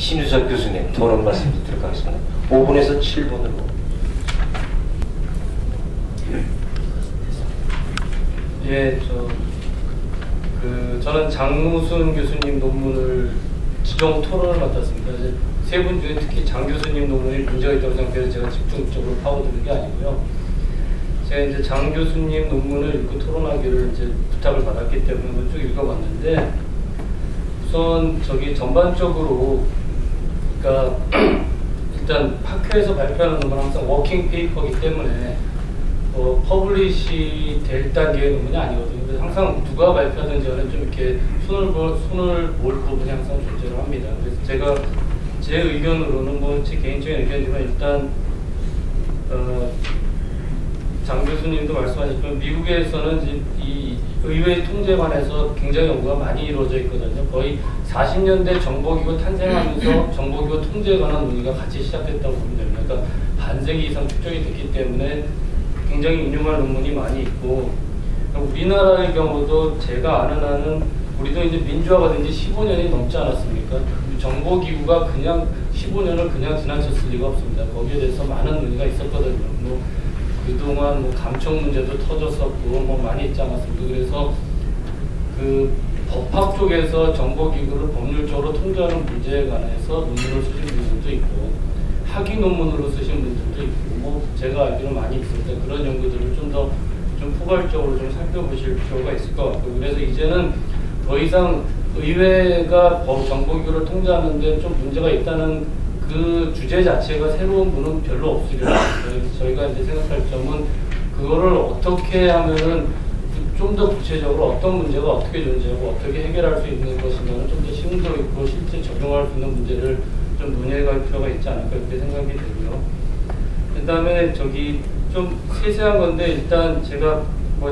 신유석 교수님 토론 말씀 듣도록 하겠습니다. 5분에서 7분으로. 예, 저는 장무순 교수님 논문을 지정 토론을 맡았습니다. 세 분 중에 특히 장 교수님 논문이 문제가 있다고 생각해서 제가 집중적으로 파고드는 게 아니고요. 제가 이제 장 교수님 논문을 읽고 토론하기를 이제 부탁을 받았기 때문에 한번 쭉 읽어봤는데, 우선 전반적으로, 그러니까 일단 학회에서 발표하는 논문은 항상 워킹 페이퍼이기 때문에 퍼블리시 될 단계의 논문이 아니거든요. 그래서 항상 누가 발표하든지 저는 좀 이렇게 손을 볼 부분이 항상 존재를 합니다. 그래서 제가 제 의견으로는 제 개인적인 의견이지만 일단 장 교수님도 말씀하셨지만 미국에서는 이제 이 의회 통제에 관해서 굉장히 연구가 많이 이루어져 있거든요. 거의 40년대 정보기구 탄생하면서 정보기구 통제에 관한 논의가 같이 시작됐다고 보면 됩니다. 그러니까 반세기 이상 축적이 됐기 때문에 굉장히 인용할 논문이 많이 있고, 우리나라의 경우도 제가 아는 한은 우리도 이제 민주화가 된 지 15년이 넘지 않았습니까? 정보기구가 그냥 15년을 그냥 지나쳤을 리가 없습니다. 거기에 대해서 많은 논의가 있었거든요. 그동안 감청 문제도 터졌었고 많이 있지 않았습니까? 그래서 그 법학 쪽에서 정보기구를 법률적으로 통제하는 문제에 관해서 논문을 쓰신 분들도 있고, 학위 논문으로 쓰신 분들도 있고, 제가 알기로 많이 있습니다. 그런 연구들을 좀 포괄적으로 좀 살펴보실 필요가 있을 것 같고, 그래서 이제는 더 이상 의회가 정보기구를 통제하는데 좀 문제가 있다는 그 주제 자체가 새로운 분은 별로 없으리라. 그래서 저희가 이제 생각할 점은 그거를 어떻게 하면은 좀 더 구체적으로 어떤 문제가 어떻게 존재하고 어떻게 해결할 수 있는 것이면 좀 더 심도 있고 실제 적용할 수 있는 문제를 좀 논의해갈 필요가 있지 않을까 이렇게 생각이 되고요. 그 다음에 좀 세세한 건데, 일단 제가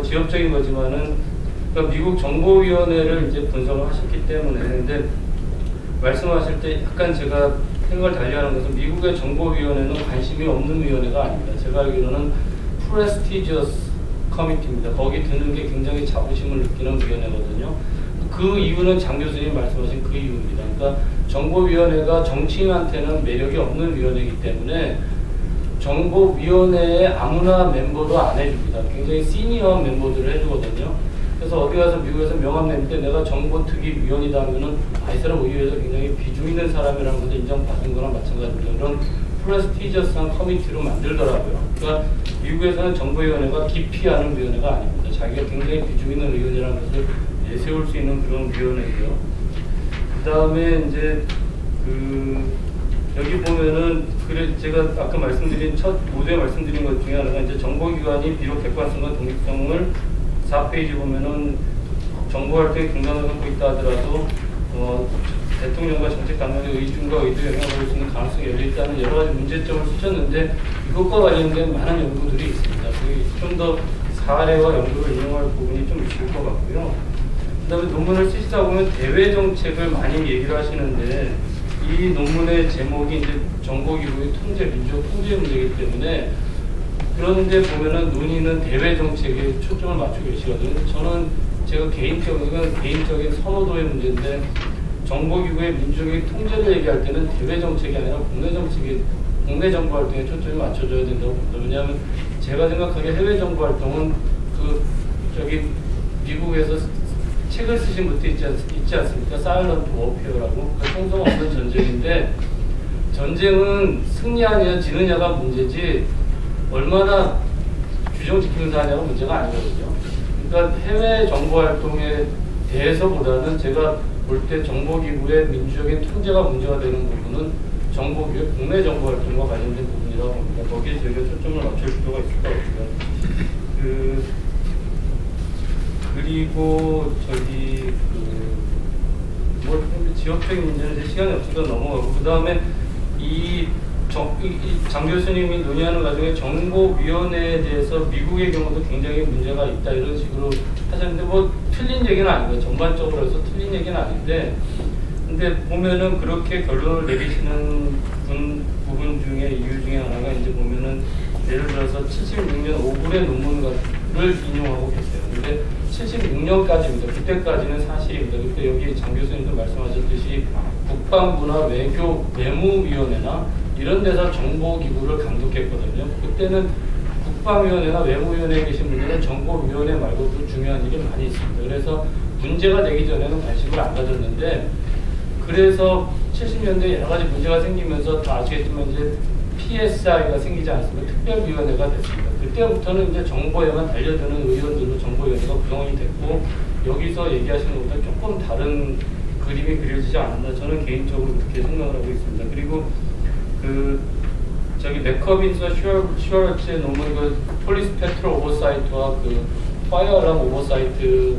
지역적인 거지만은 그러니까 미국 정보위원회를 이제 분석을 하셨기 때문에, 근데 말씀하실 때 약간 제가 생각을 달리하는 것은 미국의 정보위원회는 관심이 없는 위원회가 아닙니다. 제가 알기로는 프레스티지어스 커미티입니다. 거기 드는 게 굉장히 자부심을 느끼는 위원회거든요. 그 이유는 장 교수님 말씀하신 그 이유입니다. 그러니까 정보위원회가 정치인한테는 매력이 없는 위원회이기 때문에 정보위원회에 아무나 멤버도 안 해줍니다. 굉장히 시니어한 멤버들을 해주거든요. 그래서 어디 가서 미국에서 명함 낼 때 내가 정보특위위원이다 하면은 이 사람 의회에서 굉장히 비중 있는 사람이라는 것을 인정받은 거나 마찬가지입니다. 그런 프레스티저스한 커미티로 만들더라고요. 그러니까 미국에서는 정보위원회가 기피하는 위원회가 아닙니다. 자기가 굉장히 비중 있는 위원회라는 것을 내세울 수 있는 그런 위원회고요. 그 다음에 이제 여기 보면은 제가 아까 말씀드린 첫 모두에 말씀드린 것 중에 하나가 이제 정보기관이 비록 객관성과 독립성을 4페이지 보면은 정보활동에 중단을 하고 있다 하더라도 대통령과 정책당국의 의중과 의도에 영향을 받을 수 있는 가능성이 열려있다는 여러 가지 문제점을 쓰셨는데, 이것과 관련된 많은 연구들이 있습니다. 좀 더 사례와 연구를 인용할 부분이 좀 있을 것 같고요. 그 다음에 논문을 쓰시다 보면 대외 정책을 많이 얘기를 하시는데, 이 논문의 제목이 이제 정보기구의 통제, 민주적 통제 문제이기 때문에, 그런데 보면은 논의는 대외 정책에 초점을 맞추고 계시거든요. 저는 제가 개인적인 선호도의 문제인데, 정보기구의 민주적인 통제를 얘기할 때는 대외 정책이 아니라 국내 정보 활동에 초점이 맞춰져야 된다고 봅니다. 왜냐하면 제가 생각하기에 해외 정보 활동은 미국에서 책을 쓰신 분도 있지 않습니까? 사일런트 워페어라고. 총성 없는 전쟁인데, 전쟁은 승리하느냐 지느냐가 문제지 얼마나 규정 지키면서 하냐가 문제가 아니거든요. 그러니까 해외 정보 활동에 대해서보다는 제가 볼 때 정보기구의 민주적인 통제가 문제가 되는 부분은 정보기구의 국내 정보 활동과 관련된 부분이라고 봅니다. 거기에 저희가 초점을 맞출 필요가 있을 것 같고요. 그리고 지역적인 문제는 이제 시간이 없으니까 넘어가고, 그 다음에 장 교수님이 논의하는 과정에 정보위원회에 대해서 미국의 경우도 굉장히 문제가 있다 이런 식으로 하셨는데, 틀린 얘기는 아니고요. 전반적으로 해서 틀린 얘기는 아닌데, 근데 보면은 그렇게 결론을 내리시는 부분 중에 이유 중에 하나가 이제 보면은 예를 들어서 76년 5분의 논문을 인용하고 계세요. 근데 76년까지입니다. 그때까지는 사실입니다. 그때 여기 장 교수님도 말씀하셨듯이 국방부나 외무위원회나 이런 데서 정보기구를 감독했거든요. 그때는 국방위원회나 외무위원회에 계신 분들은 정보위원회 말고도 중요한 일이 많이 있습니다. 그래서 문제가 되기 전에는 관심을 안 가졌는데, 그래서 70년대에 여러 가지 문제가 생기면서 다 아시겠지만 이제 PSI가 생기지 않습니까? 특별위원회가 됐습니다. 그때부터는 이제 정보에만 달려드는 의원들로 정보위원회가 구성이 됐고, 여기서 얘기하시는 것보다 조금 다른 그림이 그려지지 않았나, 저는 개인적으로 그렇게 생각을 하고 있습니다. 그리고 저기 맥커빈스와 슈얼츠의 논문, 그 폴리스 페트로 오버사이트와 그 파이어 알람 오버사이트에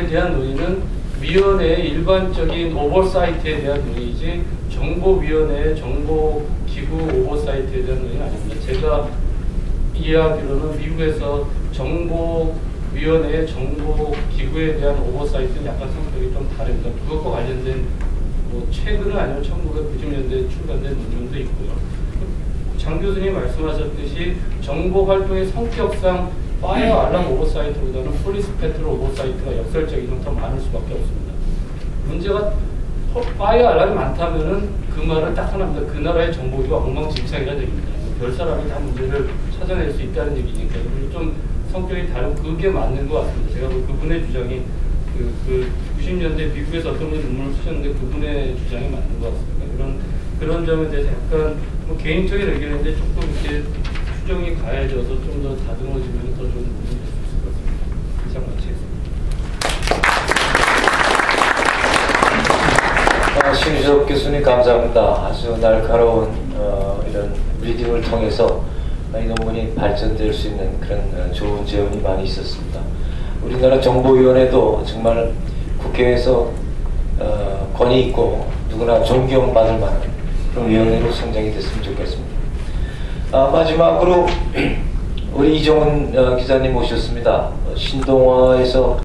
대한 논의는 위원회의 일반적인 오버사이트에 대한 논의지 정보위원회의 정보기구 오버사이트에 대한 논의는 아닙니다. 제가 이해하기로는 미국에서 정보위원회의 정보기구에 대한 오버사이트는 약간 성격이 좀 다릅니다. 그것과 관련된 최근은 아니면 1990년대에 출간된 논문도 있고요. 장 교수님 말씀하셨듯이 정보활동의 성격상 파이어 알람 오버사이트보다는 폴리스 페트로 오버사이트가 역설적인 더 많을 수밖에 없습니다. 문제가 파이어 알람이 많다면은 그 말은 딱 하나입니다. 그 나라의 정보기가 엉망진창이라는 얘기입니다. 별 사람이 다 문제를 찾아낼 수 있다는 얘기니까 좀 성격이 다른, 그게 맞는 것 같습니다. 제가 그분의 주장이 90년대 미국에서 어떤 분이 논문을 쓰셨는데 그분의 주장이 맞는 것 같습니다. 그런 점에 대해서 약간 개인적인 의견인데 조금 이렇게 추정이 가해져서 좀 더 다듬어지면 더 좋은 부분이 될 수 있을 것 같습니다. 이상 마치겠습니다. 신유섭 교수님 감사합니다. 아주 날카로운 이런 리딩을 통해서 이 논문이 발전될 수 있는 그런 좋은 제언이 많이 있었습니다. 우리나라 정보위원회도 정말 국회에서 권위 있고 누구나 존경받을 만한 그런 위원회로 성장이 됐으면 좋겠습니다. 마지막으로 우리 이정훈 기자님 모셨습니다. 신동아에서